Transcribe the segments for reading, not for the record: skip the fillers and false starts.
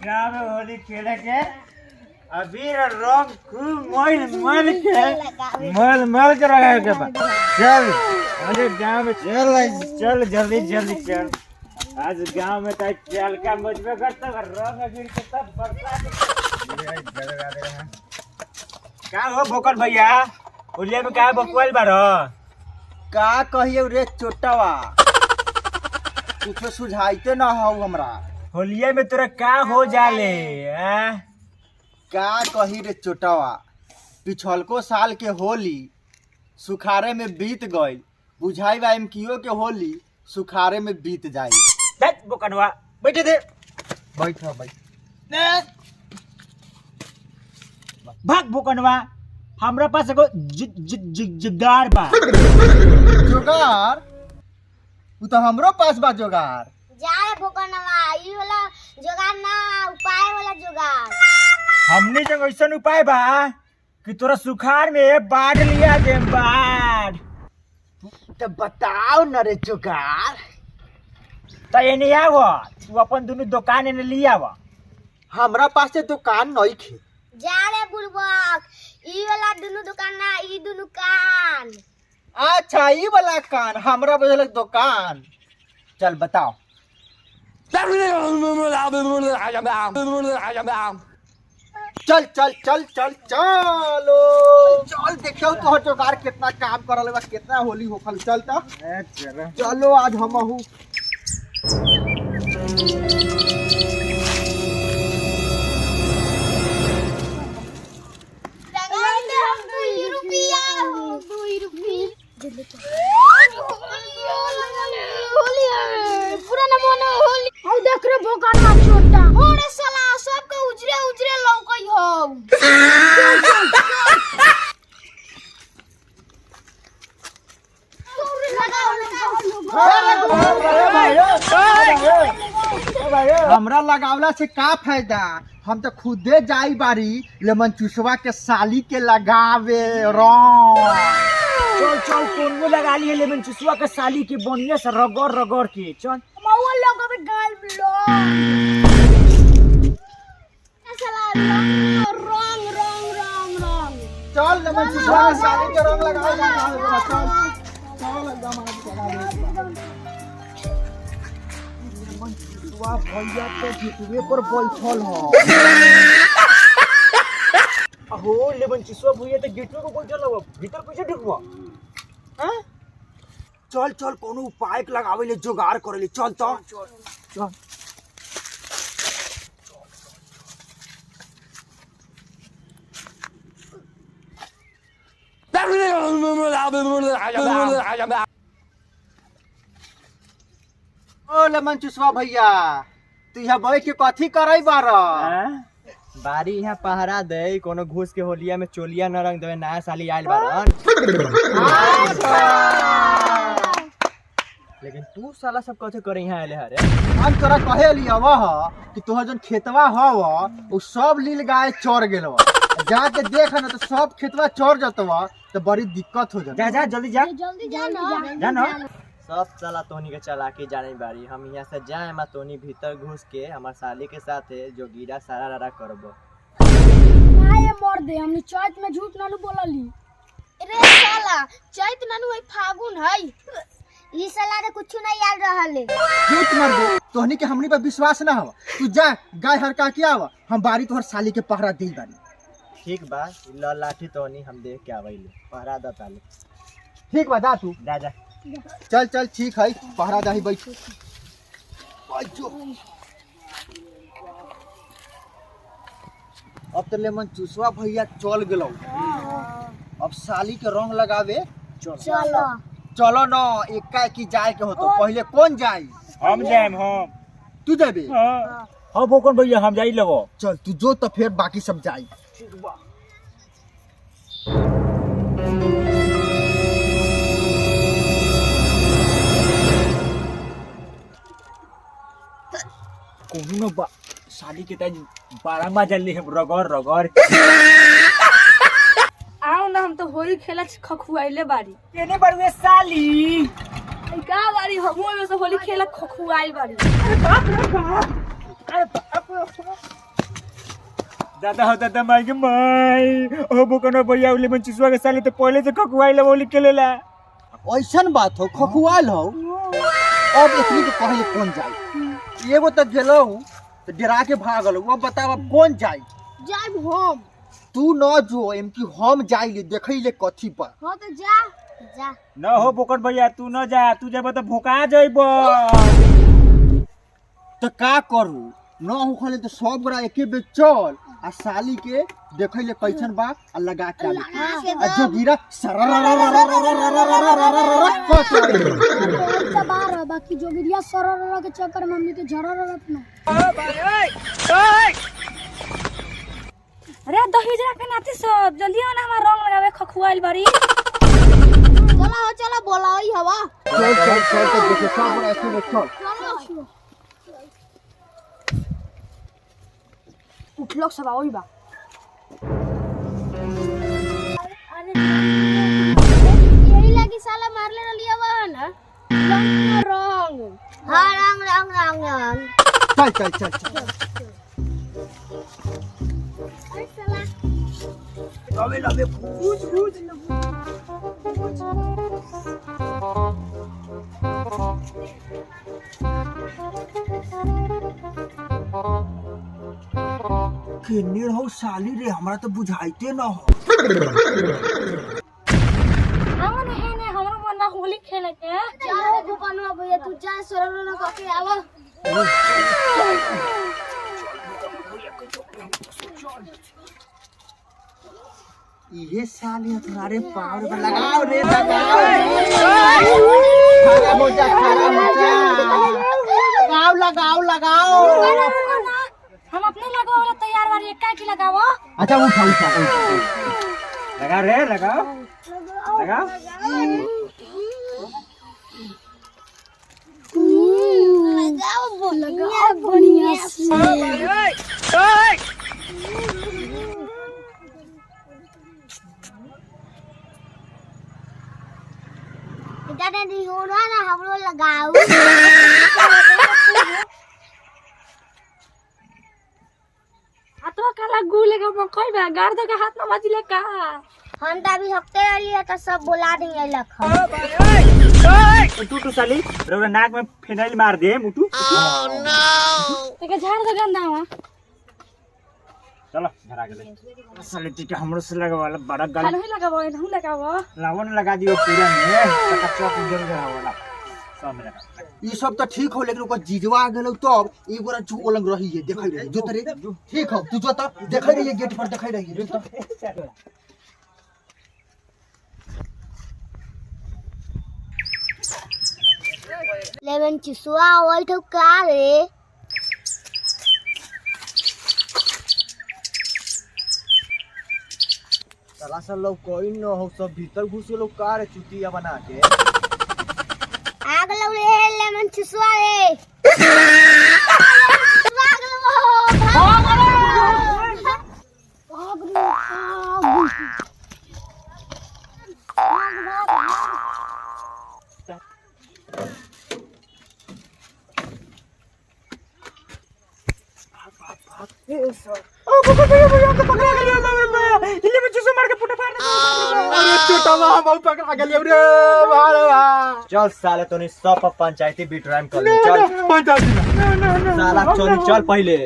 गाँव में होली खेले के अबीर और रंग खूब मल के रखे के बा। चल अरे गाँव में चल जल्दी जल्दी चल। आज गाँव में तो चल का मजबे करता रंग अबीर के सब बरसात का हो भोकन भैया होलिया में का बकुआल बारो का कहिए रे चोटावा कुछ सुझाइते ना हो हमरा। होलिया में तोरा का हो जाले का कही रे चोटावा पिछलको साल के होली सुखारे में बीत गई बुझाई बा कियो के होली सुखारे में बीत जाई। बोकनवा बैठे दे बैठ बैठ भाग बोकनवा हमरा पास एगो जुगाड़ बा। जोगार उ तो हमरो पास बा जोगार। जाए भोकनवा ई वाला जुगाड़ ना उपाय वाला जुगाड़। हमने जब ऐसा उपाय बा कि तोरा सुखार में बाढ़ लिया दे बाढ़। तो बताओ न रे जोगार। तो ये नहीं आवो तू अपन दोनों दुकान ने लिया आवा। हमरा पास से दुकान नहीं खे। जा रे बुलबक ई वाला दोनों दुकान ना ई दोनों कान। अच्छा ई वाला कान हमरा बदल दुकान। चल बताओ। चल चल चल चल चलो चल देखियो तोहर जोगार कितना काम करल बा कितना होली होखल। चल त चलो आज हमहू पूरा नमूना होली औ देख रे भोकनवा छोटा ओरे साला सबके उजरे उजरे लौकई हो। हमरा लगावला से का फायदा। हम तो खुदे जाई बारी लेमन चूसवा के साली के लगावे रंग। चल चल कोनगो लगा लिए लेमन चुसवा के साली के बनिया से रगड़ रगड़ के चल मौल लोग अबे गाल ब्लो साला रंग रंग रंग रंग चल लेमन चूसवा के साली के रंग लगावे चल चल एकदम आज लगा दे। लेमन चूसवा भैया तो जितवे पर बैठल हो। अहो लेमन चुसवा भैया तो गेटवे को बैठल हो भीतर कैसे ढुकवा। हां चल चल कोनो उपाय लगावे ले जुगाड़ करे ले। चल तो चल ओ लेमन चुसवा भैया तू यहाँ बैठ के कथी करे बारा। बारी यहाँ पहरा दे कोनो घुस के होलिया में चोलिया न रंग देवे नया साली आइल बारन। लेकिन तू साला सब कथे करे यहाँ आले हरे। हम तोरा कहे लिया वह कि तोहर जन खेतवा हव उ सब लील गाय चढ़ गेलवा जाके देख न तो सब खेतवा चढ़ जतवा तो बड़ी दिक्कत हो जाता। जा जा जल्दी जा जल्दी जा ना जा ना। सब साला तोहनी के चालाकी जाने बारी हम यहाँ से जाए मा तोहनी भीतर घुस के हमार साली के साथ जो गिरा सारा रारा करबो। काहे मर दे हमनी चैत में झूठ नानू बोलली। रे साला चैत नानू है फागुन है ई साला रे कुछ नहीं याद रहले। झूठ मर दे तोहनी के हमनी पर विश्वास ना हवा। तू जा गाय हरका के आवा हम बारी तोहर साली के पहरा दे बारी। ठीक बा ल लाठी तोहनी हम देख के आवेले पहरा द ताले। ठीक बा जा तू जा जा चल चल ठीक है पहरा दाही बैठ जो। अब तो लेमन चूसवा भैया चल गेलो अब साली के रंग लगावे चलो चलो न एका की जाए के हो तो पहले कौन जाई। हम जाएम हम तू जाबे। हां बोकन भैया हम जाई लेबो। चल तू जो तो फिर बाकी सब जाई। कोनो न साली के ताज 12 मजा ले हम रगड़ रगड़ आओ ना हम हम तो होली खेला खखुआइले बारी केने बड़ुए साली का बारी हमो में से होली खेला खखुआइल बारी दादा हो दादा माई के माई ओ बुकनो भैया उले मन चिसवा के साले तो पहले से खकुआइले होली खेलेला ऐसन बात हो खखुआल हो अब एकनी के कहले कौन जाई एगो तो गेलो तो डरा के भागल अब बताव अब कौन जाई जाइब हम। तू न जो एम की हम जाइले देखै ले कथी पर हाँ तो जा जा। न हो बुकन भैया तू न जा तू जब तो भोका जाइबो तो का करू न होखले तो सब गोरा एके बे चल आ साली के देखै ले कैसन बा आ लगा के आली आ जो गिरा कौन सा बार है बाकी जोगिरिया सरर के चक्कर में हमनी के झरर अपना। अरे दही जरा के नाती सब जल्दी आना हमार रंग लगावे खखुआइल बारी चला बोला ही हवा। चल चल चल के देखे सब गोरा एके बे चल चलो उठ लोग सब आओई बा यही लगी साला मारले रलिया बा ना रंग। हाँ रंग रंग रंग रंग। चल चल चल चल अरे साला लवे लवे फूज फूज केने हो साली रे हमरा तो बुझाइते न हो हमन है ने हमरो मन होली खेले के जा गोपनवा भैया तू जा सरर न करके आवा। ये साली तुम्हारे पावर पर लगाओ रे लगाओ खराब हो जा लगाओ लगाओ लगाओ हम अपने लगावे तैयार बारी एक का की लगावो। अच्छा उठा उठा लगा रे लगाओ लगाओ लगाओ बढ़िया से। दादा दी हो ना हमरो लगाओ। हाथवा काला गुले का मकई बा गार दो के हाथ में मजिले का हम त अभी हफ्ते वाली तो सब बुला देंगे लख। उठू साली रोरा नाक में फिनाइल मार दे मुटू ते झाड़ दो गंदा हुआ चलो धरा गेले साले टीका हमरो से लगावाला बड़ा गाल नहीं लगावो नहीं लगावो लावन लगा दियो पूरा में चकचक उधर लगावाला सब में लगा ये सब तो ठीक हो लेकिन ओकर जीजवा आ गेलो तब एक गोरा जो ओलंग रही है देखै रही जो तरे ठीक हो तू जो त देखै रही है गेट पर देखै रही है तो लेवन चिसुआ ओइ तो का रे साला सब लोग कोई न हो सब भीतर घुसे लोग का रे चुतिया बना के आग लौले लेमन चिसुआ रे आग लो भाग चल साले तोनी सब पर पंचायती बिटराम कर ले चल साला चल चल पहले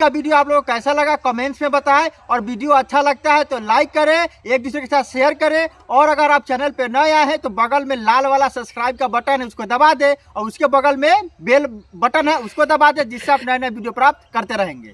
का वीडियो आप लोगों को कैसा लगा कमेंट्स में बताएं और वीडियो अच्छा लगता है तो लाइक करें एक दूसरे के साथ शेयर करें और अगर आप चैनल पे नए आए हैं तो बगल में लाल वाला सब्सक्राइब का बटन है उसको दबा दें और उसके बगल में बेल बटन है उसको दबा दें जिससे आप नए नए वीडियो प्राप्त करते रहेंगे।